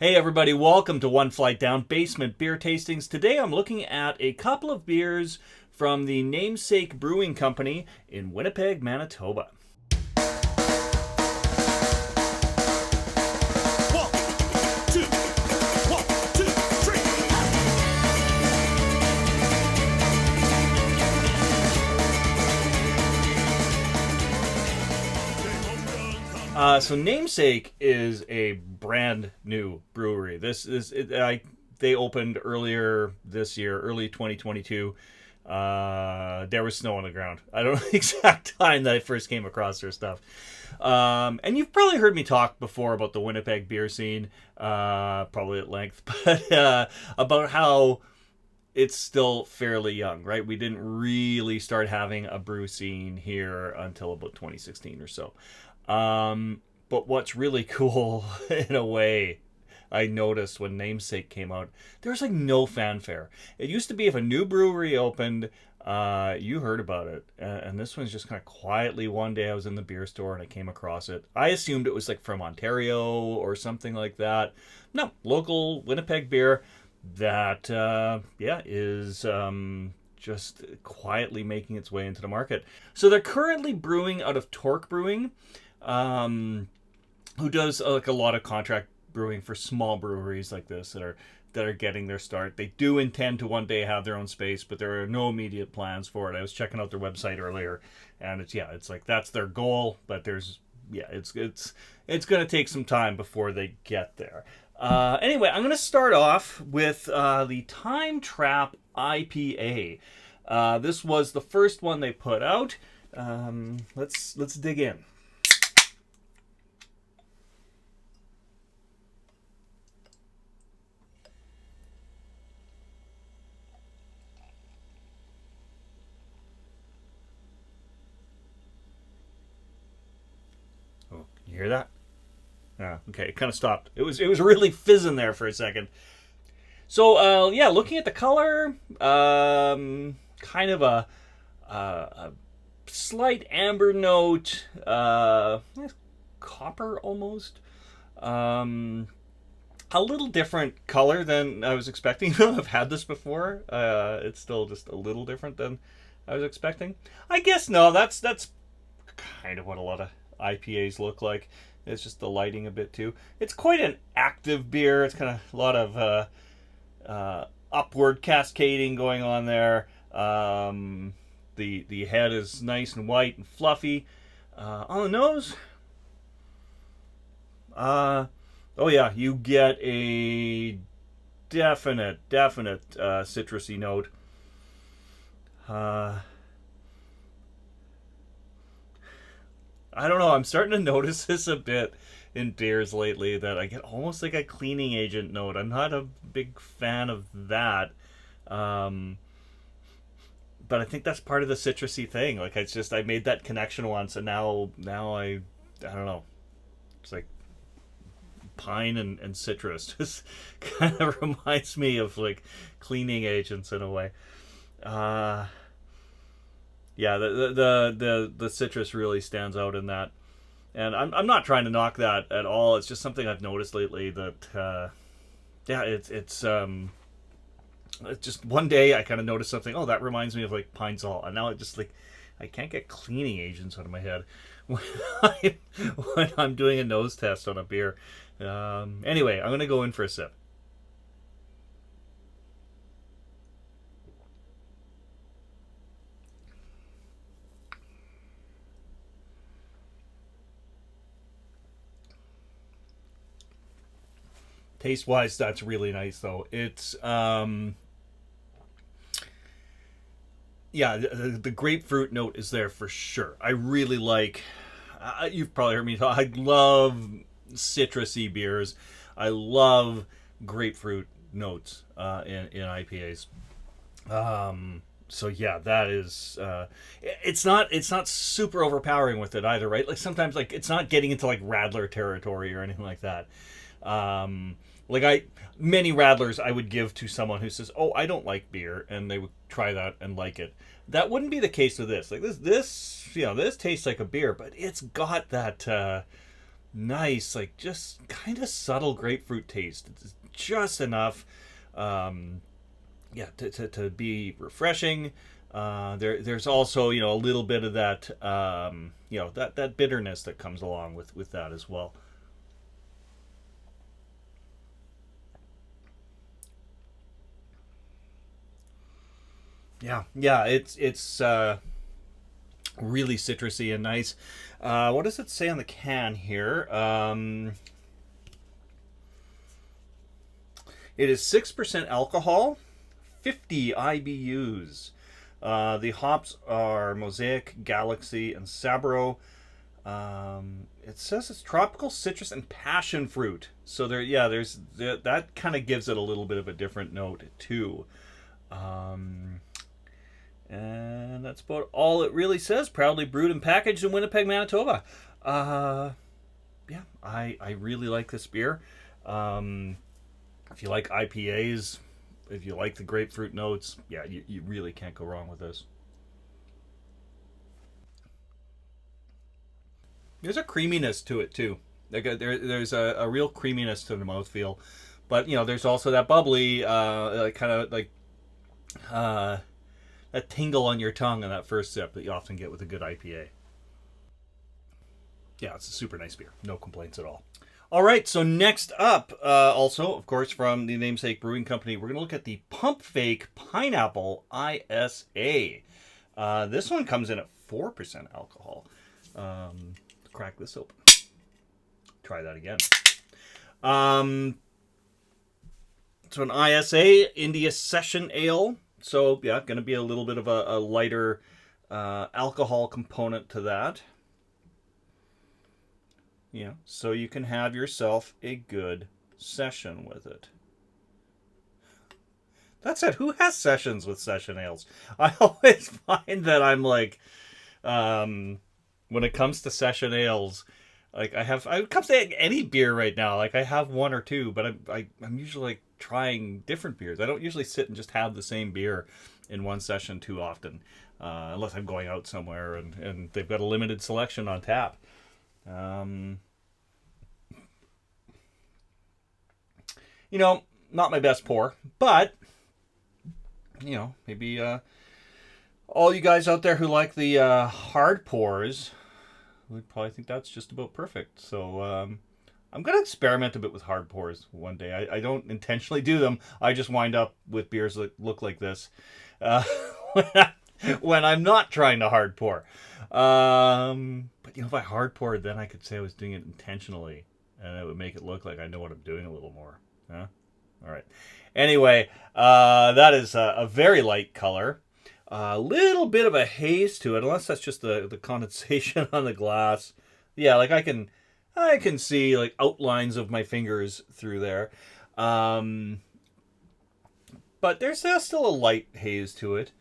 Hey everybody, welcome to One Flight Down Basement Beer Tastings. Today I'm looking at a couple of beers from the Namesake Brewing Company in Winnipeg, Manitoba. One, two, one, two, three. So Namesake is a brand new brewery. They opened earlier this year, early 2022. There was snow on the ground. I don't know the exact time that I first came across their stuff. And you've probably heard me talk before about the Winnipeg beer scene, probably at length, but about how it's still fairly young, right? We didn't really start having a brew scene here until about 2016 or so. But what's really cool, in a way, I noticed when Namesake came out, there was like no fanfare. It used to be if a new brewery opened, you heard about it. And this one's just kind of quietly, one day I was in the beer store and I came across it. I assumed it was like from Ontario or something like that. No, local Winnipeg beer that, is just quietly making its way into the market. So they're currently brewing out of Torque Brewing, who does like a lot of contract brewing for small breweries like this that are getting their start. They do intend to one day have their own space, but there are no immediate plans for it. I was checking out their website earlier, and it's like that's their goal, but it's going to take some time before they get there. Anyway, I'm going to start off with the Trap IPA. This was the first one they put out. Let's dig in. Oh, can you hear that? Okay, it kind of stopped. It was really fizzing there for a second. So looking at the color, kind of a slight amber note, copper almost. A little different color than I was expecting. I've had this before. It's still just a little different than I was expecting. I guess no, that's kind of what a lot of IPAs look like. It's just the lighting a bit too. It's quite an active beer. It's kind of a lot of upward cascading going on there. The head is nice and white and fluffy. On the nose, you get a definite citrusy note. I don't know. I'm starting to notice this a bit in beers lately, that I get almost like a cleaning agent note. I'm not a big fan of that. But I think that's part of the citrusy thing. Like, it's just, I made that connection once, and now I don't know. It's like pine and citrus. Just kind of reminds me of like cleaning agents in a way. The citrus really stands out in that, and I'm not trying to knock that at all. It's just something I've noticed lately that it's just one day I kind of noticed something. Oh, that reminds me of like pine salt, and now it just like I can't get cleaning agents out of my head when I'm doing a nose test on a beer. Anyway, I'm gonna go in for a sip. Taste wise, that's really nice though. It's the grapefruit note is there for sure. I really like. You've probably heard me talk. I love citrusy beers. I love grapefruit notes in IPAs. That is. It's not super overpowering with it either, right? Like sometimes, like it's not getting into like Radler territory or anything like that. Many Radlers I would give to someone who says, "Oh, I don't like beer," and they would try that and like it. That wouldn't be the case with this. Like this tastes like a beer, but it's got that nice, like just kind of subtle grapefruit taste. It's just enough, yeah, to be refreshing. There's also, a little bit of that, that bitterness that comes along with that as well. Yeah, it's really citrusy and nice. What does it say on the can here? It is 6% alcohol, 50 IBUs. The hops are Mosaic, Galaxy, and Sabro. It says it's tropical citrus and passion fruit. So there's that kind of gives it a little bit of a different note too. Um, and that's about all it really says. Proudly brewed and packaged in Winnipeg, Manitoba. Uh, yeah, I really like this beer. Um, if you like IPAs, if you like the grapefruit notes, yeah, you really can't go wrong with this. There's a creaminess to it too. There's a real creaminess to the mouthfeel, but there's also that bubbly, like kind of like uh, that tingle on your tongue in that first sip that you often get with a good IPA. Yeah, it's a super nice beer. No complaints at all. All right, so next up, also, of course, from the Namesake Brewing Company, we're going to look at the Pump Fake Pineapple ISA. This one comes in at 4% alcohol. Crack this open. Try that again. So an ISA, India Session Ale. So, yeah, going to be a little bit of a lighter alcohol component to that. Yeah, so you can have yourself a good session with it. That said, who has sessions with session ales? I always find that I'm like, when it comes to session ales, like when it comes to any beer right now, like I have one or two, but I'm usually like trying different beers. I don't usually sit and just have the same beer in one session too often, unless I'm going out somewhere and they've got a limited selection on tap. Um, Not my best pour, but maybe all you guys out there who like the hard pours would probably think that's just about perfect. So I'm gonna experiment a bit with hard pours one day. I don't intentionally do them. I just wind up with beers that look like this uh, when I'm not trying to hard pour. But if I hard poured, then I could say I was doing it intentionally, and it would make it look like I know what I'm doing a little more. Huh? All right. Anyway, that is a very light color. A little bit of a haze to it, unless that's just the condensation on the glass. Yeah, like I can see like outlines of my fingers through there. But there's still a light haze to it.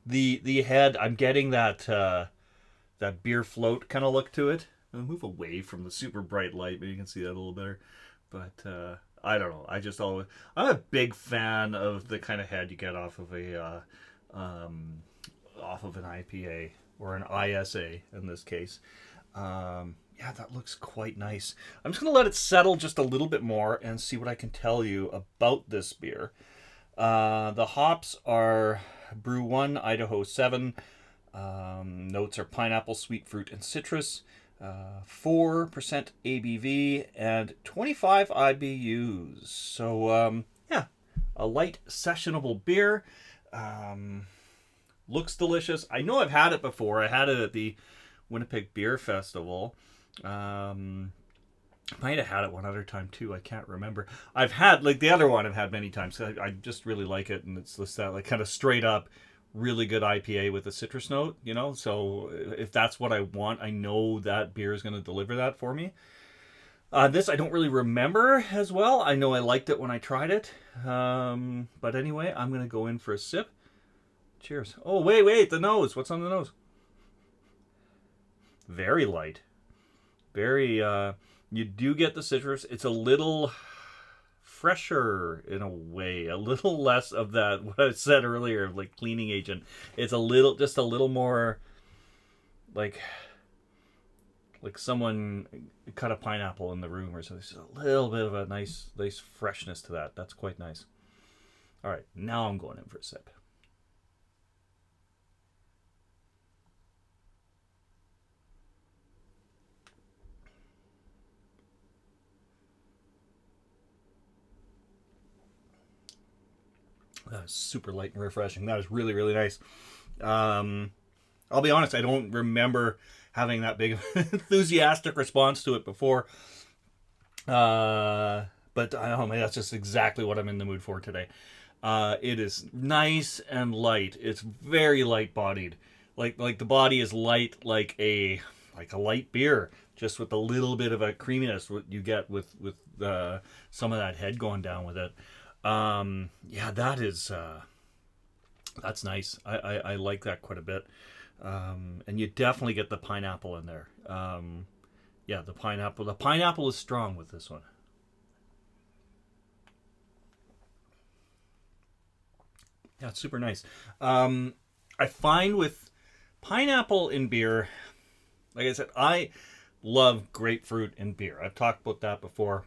The head, I'm getting that beer float kind of look to it. I'll move away from the super bright light, maybe you can see that a little better. But I don't know. I'm a big fan of the kind of head you get off of off of an IPA or an ISA in this case. Yeah, that looks quite nice. I'm just gonna let it settle just a little bit more and see what I can tell you about this beer. The hops are Brew 1, Idaho 7. Notes are pineapple, sweet fruit, and citrus. 4% ABV and 25 IBUs. So, yeah, a light sessionable beer. Looks delicious. I know I've had it before. I had it at the Winnipeg Beer Festival. Might have had it one other time too. I can't remember. I've had like the other one I've had many times. I just really like it, and it's just that like kind of straight up really good IPA with a citrus note, So if that's what I want, I know that beer is going to deliver that for me. This I don't really remember as well. I know I liked it when I tried it. But anyway, I'm going to go in for a sip. Cheers. Oh, wait, the nose. What's on the nose? Very light. Very, you do get the citrus. It's a little fresher in a way, a little less of that what I said earlier, like cleaning agent. It's just a little more like like someone cut a pineapple in the room or something. There's a little bit of a nice freshness to that. That's quite nice. All right, now I'm going in for a sip. That is super light and refreshing. That is really, really nice. I'll be honest, I don't remember having that big of an enthusiastic response to it before. But oh man, that's just exactly what I'm in the mood for today. It is nice and light. It's very light bodied. Like the body is light like a light beer, just with a little bit of a creaminess what you get with some of that head going down with it. Yeah, that's nice. I like that quite a bit. And you definitely get the pineapple in there. Yeah, the pineapple is strong with this one. Yeah, it's super nice. I find with pineapple in beer, like I said, I love grapefruit in beer. I've talked about that before.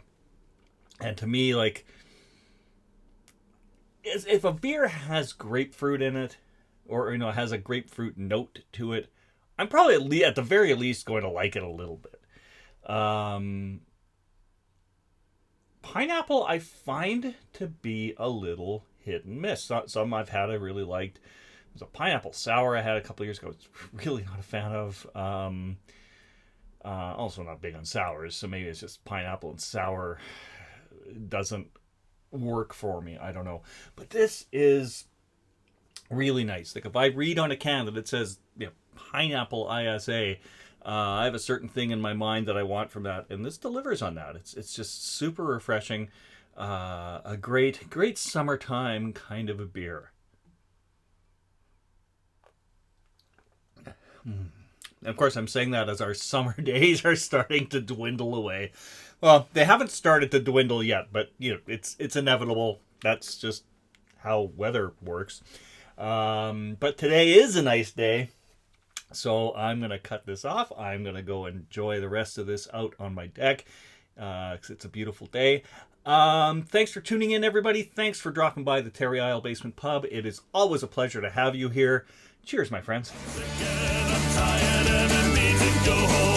And to me, like, if a beer has grapefruit in it, or has a grapefruit note to it, I'm probably at the very least going to like it a little bit. Pineapple I find to be a little hit and miss. Some I've had I really liked. There's a pineapple sour I had a couple of years ago. It's really not a fan of. Also not big on sours, so maybe it's just pineapple and sour doesn't work for me. I don't know. But this is really nice. Like if I read on a can that it says pineapple ISA, I have a certain thing in my mind that I want from that, and this delivers on that. It's just super refreshing. A great summertime kind of a beer. And of course, I'm saying that as our summer days are starting to dwindle away. Well, they haven't started to dwindle yet, but it's inevitable. That's just how weather works. But today is a nice day, so I'm gonna cut this off. I'm gonna go enjoy the rest of this out on my deck, 'cause it's a beautiful day. Thanks for tuning in, everybody. Thanks for dropping by the Terry Isle Basement Pub. It is always a pleasure to have you here. Cheers, my friends. Again, I'm tired and I need to go home.